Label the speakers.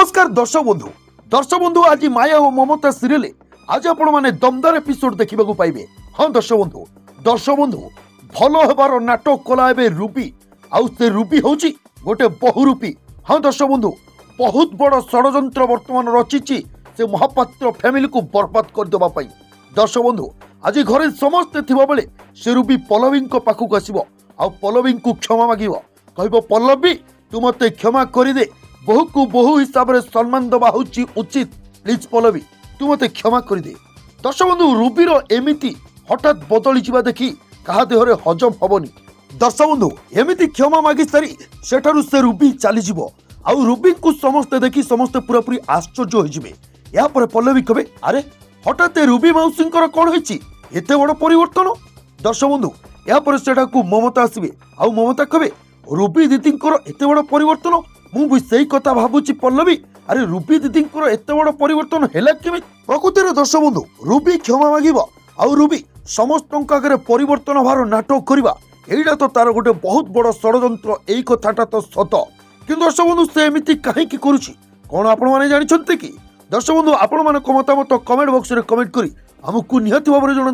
Speaker 1: नमस्कार दर्शक बंधु आज माया और ममता सीरियल आज आपण माने दमदार एपिसोड देखा पाइबे। हाँ दर्शक बंधु भल होबार नाटक कला एबे रूपी आउ से रूपी होची गोटे बहुरूपी। हाँ दर्शक बंधु बहुत बड़ षड्यंत्र वर्तमान रचिची से महापात्र फैमिली को बर्बाद कर देबा पई। दर्शक बंधु आज घरे समस्ते थिबा बेले से रूपी पल्लवी पाखक आसीबो आ पल्लवी को क्षमा मागिबो कहबो पल्लवी तू मते क्षमा कर दे बहु को बहु हिसाब से सम्मान दबा उचित प्लीज पल्लवी तू मते क्षमा कर दे। दर्शक बंधु रूबीर एमिति हठात बदली जा देखी कहा देहरे हजम हबनी। दर्शक बंधु एमिति क्षमा मागी सारी सेठारु से रूबी चली जीवो आउ रूबी को समस्ते देखी समस्ते पूरापूरी आश्चर्य हो जिवे। या पर पल्लवी कहे अरे हठात रूबी मौसींकर कौन होइछि एते बड़ परिवर्तन। दर्शक बंधु या पर सेठा को ममता आसबे आउ ममता कहे रूबी दीदींकर एते बड़ परिवर्तन मु भी सही कथा भाबुची पल्लवी अरे रूबी दीदींकर एते बड़ परिवर्तन हैला केमि। प्रकृतिर दर्शक बंधु रूबी क्षमा मागिबा आउ रूबी समस्त आगे परिवर्तन भार नाटक करवा एटा तो तार गोटे बहुत बड़ षड्यंत्र एई कथाटा तो सत कि दर्शक बंधु से एमिति काहे की करूची कोन आपण माने जानिछन्ते कि। दर्शक बंधु आपण माने मतामत कमेंट बॉक्स रे कमेंट करी हमकु निहति भाबरे जणन।